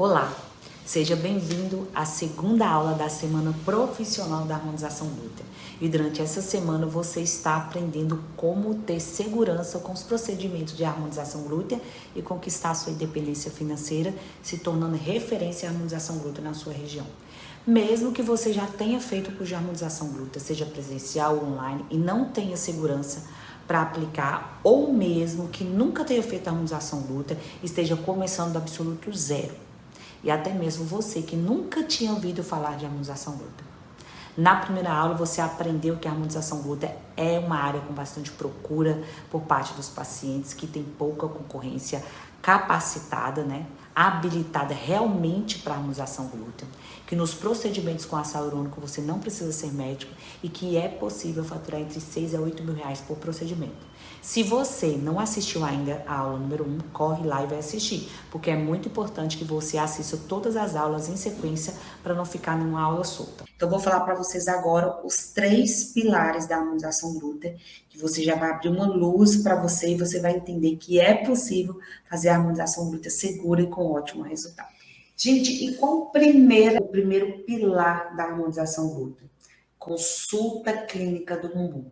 Olá, seja bem-vindo à segunda aula da Semana Profissional da Harmonização Glútea. E durante essa semana você está aprendendo como ter segurança com os procedimentos de harmonização glútea e conquistar sua independência financeira, se tornando referência à harmonização glútea na sua região. Mesmo que você já tenha feito o curso de harmonização glútea, seja presencial ou online, e não tenha segurança para aplicar, ou mesmo que nunca tenha feito a harmonização glútea, esteja começando do absoluto zero. E até mesmo você que nunca tinha ouvido falar de harmonização glútea. Na primeira aula você aprendeu que a harmonização glútea é uma área com bastante procura por parte dos pacientes, que tem pouca concorrência, capacitada, habilitada realmente para a harmonização glútea, que nos procedimentos com ácido hialurônico você não precisa ser médico e que é possível faturar entre 6 a 8 mil reais por procedimento. Se você não assistiu ainda a aula número 1, corre lá e vai assistir, porque é muito importante que você assista todas as aulas em sequência para não ficar numa aula solta. Então, eu vou falar para vocês agora os 3 pilares da harmonização glútea, que você já vai abrir uma luz para você e você vai entender que é possível fazer a harmonização glútea segura e com ótimo resultado. Gente, e qual o primeiro pilar da harmonização glútea? Consulta clínica do bumbum.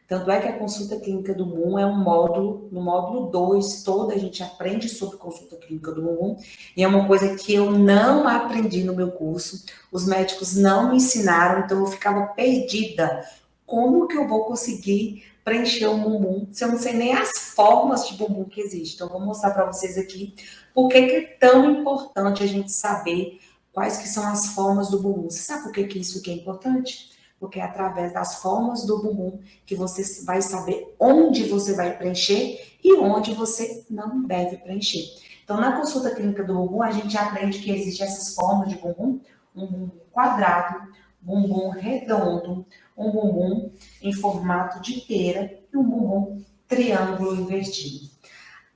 Tanto é que a consulta clínica do bumbum é um módulo, no módulo 2, a gente aprende sobre consulta clínica do bumbum, e é uma coisa que eu não aprendi no meu curso, os médicos não me ensinaram, então eu ficava perdida. Como que eu vou conseguir preencher o bumbum se eu não sei nem as formas de bumbum que existem? Então, eu vou mostrar para vocês aqui por que é tão importante a gente saber quais que são as formas do bumbum. Você sabe por que isso aqui é importante? Porque é através das formas do bumbum que você vai saber onde você vai preencher e onde você não deve preencher. Então, na consulta clínica do bumbum, a gente aprende que existem essas formas de bumbum, um bumbum quadrado, bumbum redondo, um bumbum em formato de pera e um bumbum triângulo invertido.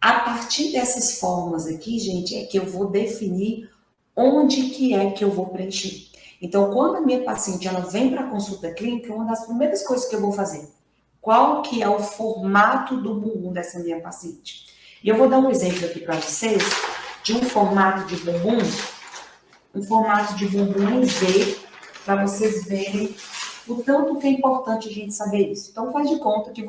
A partir dessas formas aqui, gente, é que eu vou definir onde que é que eu vou preencher. Então, quando a minha paciente ela vem para a consulta clínica, uma das primeiras coisas que eu vou fazer, qual que é o formato do bumbum dessa minha paciente? E eu vou dar um exemplo aqui para vocês de um formato de bumbum em V, para vocês verem o tanto que é importante a gente saber isso. Então, faz de conta que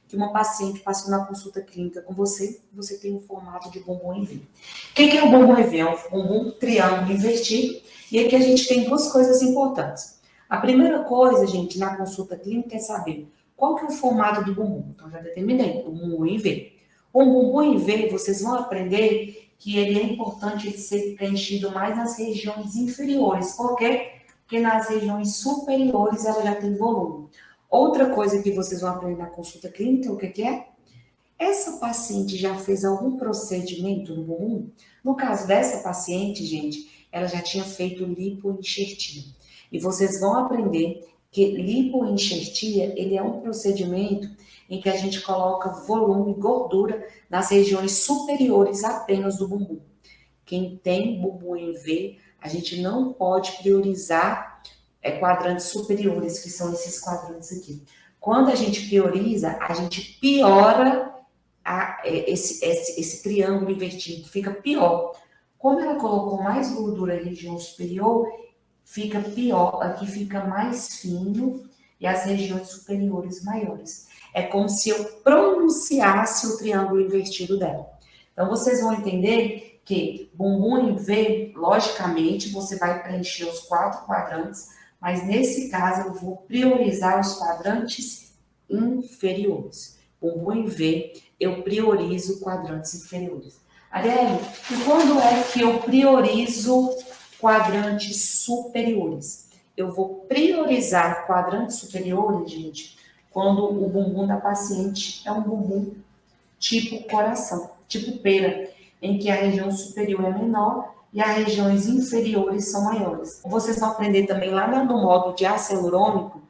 que uma paciente passou na consulta clínica com você tem um formato de bumbum em V. O que é o bumbum em V? É um bumbum triângulo invertido, e aqui a gente tem duas coisas importantes. A primeira coisa, gente, na consulta clínica é saber qual que é o formato do bumbum. Então, já determinei, o bumbum em V. O bumbum em V, vocês vão aprender que ele é importante ele ser preenchido mais nas regiões inferiores. Por quê? Porque nas regiões superiores ela já tem volume. Outra coisa que vocês vão aprender na consulta clínica, o que é? Essa paciente já fez algum procedimento no bumbum? No caso dessa paciente, gente, ela já tinha feito lipoenxertia. E vocês vão aprender que lipoenxertia, ele é um procedimento em que a gente coloca volume e gordura nas regiões superiores apenas do bumbum. Quem tem bumbum em V, a gente não pode priorizar quadrantes superiores, que são esses quadrantes aqui. Quando a gente prioriza, a gente piora esse triângulo invertido, fica pior. Como ela colocou mais gordura na região superior, fica pior, aqui fica mais fino e as regiões superiores maiores. É como se eu pronunciasse o triângulo invertido dela. Então, vocês vão entender que bumbum em V, logicamente, você vai preencher os 4 quadrantes, mas nesse caso eu vou priorizar os quadrantes inferiores. Bumbum em V, eu priorizo quadrantes inferiores. Arielle, e quando é que eu priorizo quadrantes superiores? Eu vou priorizar quadrantes superiores, gente, quando o bumbum da paciente é um bumbum tipo coração, tipo pera, em que a região superior é menor e as regiões inferiores são maiores. Vocês vão aprender também lá no módulo de ácido hialurônico,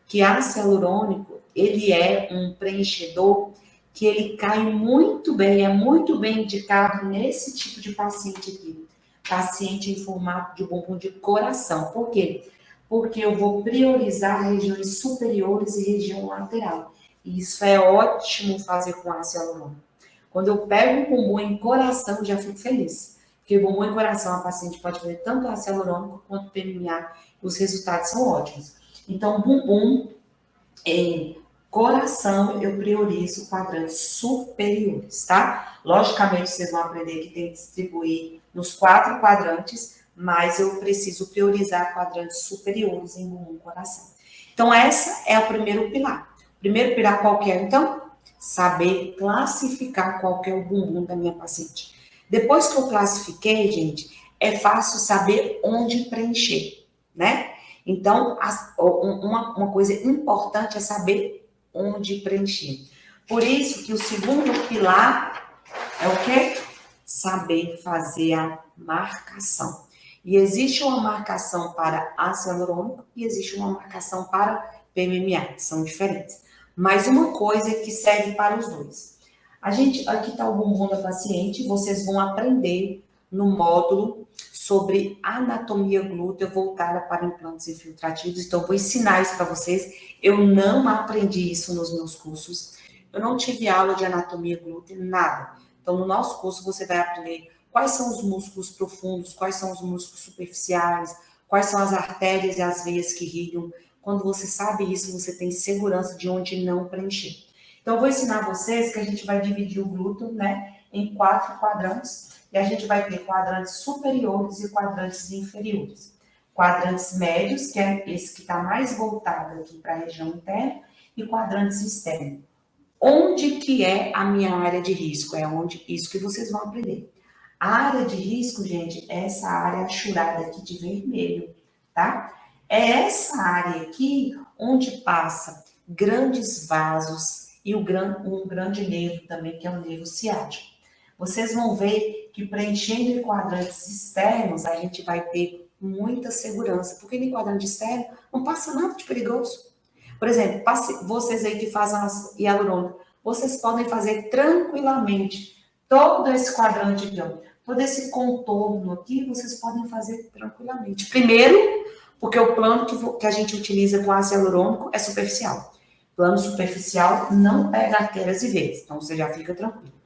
que ácido hialurônico, ele é um preenchedor que ele cai muito bem, é muito bem indicado nesse tipo de paciente aqui. Paciente em formato de bumbum de coração. Por quê? Porque eu vou priorizar regiões superiores e região lateral. E isso é ótimo fazer com ácido hialurônico. Quando eu pego um bumbum em coração, já fico feliz. Porque bumbum e coração a paciente pode fazer tanto ácido hialurônico quanto PMA, os resultados são ótimos. Então, bumbum e coração eu priorizo quadrantes superiores, tá? Logicamente, vocês vão aprender que tem que distribuir nos 4 quadrantes, mas eu preciso priorizar quadrantes superiores em bumbum e coração. Então, essa é o primeiro pilar. O primeiro pilar qual que é, então? Saber classificar qual que é o bumbum da minha paciente. Depois que eu classifiquei, gente, é fácil saber onde preencher, né? Então, uma coisa importante é saber onde preencher. Por isso que o segundo pilar é o quê? Saber fazer a marcação. E existe uma marcação para ácido hialurônico e existe uma marcação para PMMA, são diferentes. Mas uma coisa que serve para os dois. Aqui está o bumbum da paciente, vocês vão aprender no módulo sobre anatomia glútea voltada para implantes infiltrativos. Então, vou ensinar isso para vocês. Eu não aprendi isso nos meus cursos. Eu não tive aula de anatomia glútea, nada. Então, no nosso curso, você vai aprender quais são os músculos profundos, quais são os músculos superficiais, quais são as artérias e as veias que irrigam. Quando você sabe isso, você tem segurança de onde não preencher. Então, eu vou ensinar vocês que a gente vai dividir o glúteo, né, em 4 quadrantes. E a gente vai ter quadrantes superiores e quadrantes inferiores. Quadrantes médios, que é esse que está mais voltado aqui para a região interna, e quadrantes externos. Onde que é a minha área de risco? É onde isso que vocês vão aprender. A área de risco, gente, é essa área achurada aqui de vermelho, tá? É essa área aqui onde passa grandes vasos e um grande nervo também, que é o nervo ciático. Vocês vão ver que preenchendo em quadrantes externos, a gente vai ter muita segurança, porque em quadrante externo não passa nada de perigoso. Por exemplo, vocês aí que fazem as hialurônicas, vocês podem fazer tranquilamente todo esse quadrante aqui, ó, todo esse contorno aqui, vocês podem fazer tranquilamente. Primeiro, porque o plano que a gente utiliza com ácido hialurônico é superficial. Plano superficial não pega artérias e veias, então você já fica tranquilo.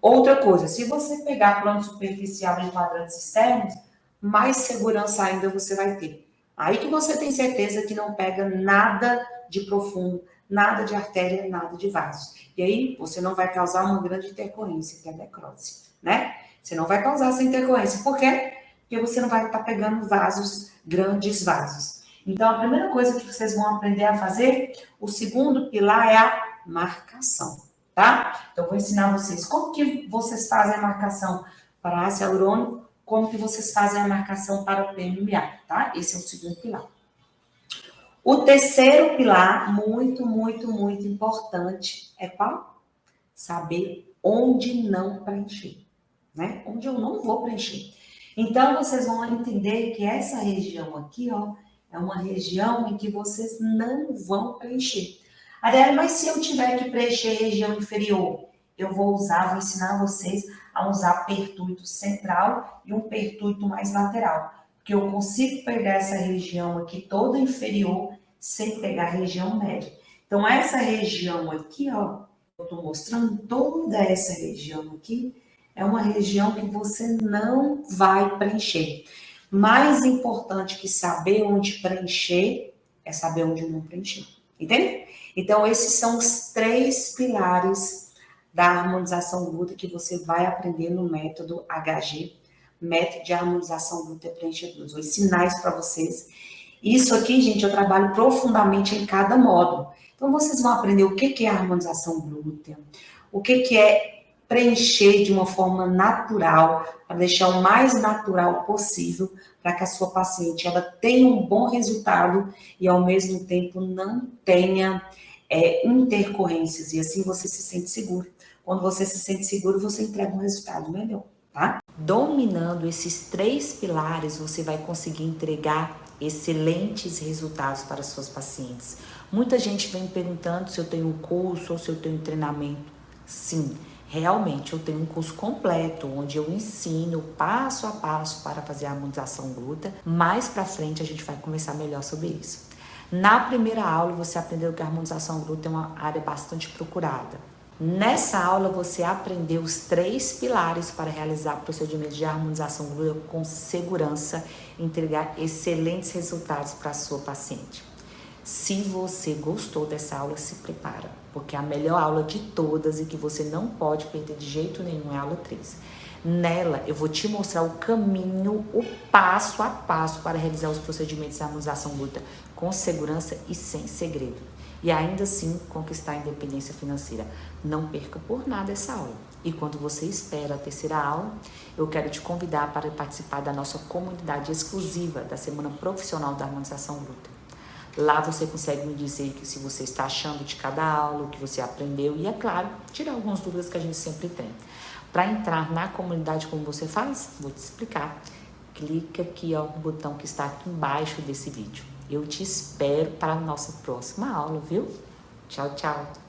Outra coisa, se você pegar plano superficial em quadrantes externos, mais segurança ainda você vai ter. Aí que você tem certeza que não pega nada de profundo, nada de artéria, nada de vasos. E aí você não vai causar uma grande intercorrência, que é a necrose, né? Você não vai causar essa intercorrência. Por quê? Porque você não vai estar pegando vasos, grandes vasos. Então, a primeira coisa que vocês vão aprender a fazer, o segundo pilar é a marcação. Tá? Então, vou ensinar vocês como que vocês fazem a marcação para ácido hialurônico, como que vocês fazem a marcação para o PMMA, tá? Esse é o segundo pilar. O terceiro pilar, muito, muito, muito importante, é qual? Saber onde não preencher, né? Onde eu não vou preencher. Então, vocês vão entender que essa região aqui, ó, é uma região em que vocês não vão preencher. Adriana, mas se eu tiver que preencher região inferior, eu vou ensinar vocês a usar pertuito central e um pertuito mais lateral. Porque eu consigo pegar essa região aqui toda inferior sem pegar a região média. Então, essa região aqui, ó, eu estou mostrando toda essa região aqui, é uma região que você não vai preencher. Mais importante que saber onde preencher é saber onde não preencher. Entende? Então, esses são os 3 pilares da harmonização glútea que você vai aprender no método HG, método de harmonização glútea preenchedores. Vou ensinar isso para vocês. Isso aqui, gente, eu trabalho profundamente em cada módulo. Então, vocês vão aprender o que é harmonização glútea, o que é preencher de uma forma natural, para deixar o mais natural possível, para que a sua paciente ela tenha um bom resultado e, ao mesmo tempo, não tenha intercorrências. E assim você se sente seguro. Quando você se sente seguro, você entrega um resultado melhor, tá? Dominando esses 3 pilares, você vai conseguir entregar excelentes resultados para suas pacientes. Muita gente vem me perguntando se eu tenho um curso ou se eu tenho um treinamento. Sim, realmente eu tenho um curso completo, onde eu ensino passo a passo para fazer a harmonização glútea. Mais para frente a gente vai conversar melhor sobre isso. Na primeira aula você aprendeu que a harmonização glútea é uma área bastante procurada. Nessa aula você aprendeu os 3 pilares para realizar procedimentos de harmonização glútea com segurança e entregar excelentes resultados para a sua paciente. Se você gostou dessa aula, se prepara, porque é a melhor aula de todas e que você não pode perder de jeito nenhum é a aula 3. Nela, eu vou te mostrar o caminho, o passo a passo para realizar os procedimentos de harmonização glútea com segurança e sem segredo. E ainda assim, conquistar a independência financeira. Não perca por nada essa aula. E quando você espera a terceira aula, eu quero te convidar para participar da nossa comunidade exclusiva da Semana Profissional da Harmonização Glútea. Lá você consegue me dizer que se você está achando de cada aula, o que você aprendeu e, é claro, tirar algumas dúvidas que a gente sempre tem. Para entrar na comunidade, como você faz? Vou te explicar. Clica aqui ó, no botão que está aqui embaixo desse vídeo. Eu te espero para a nossa próxima aula, viu? Tchau, tchau!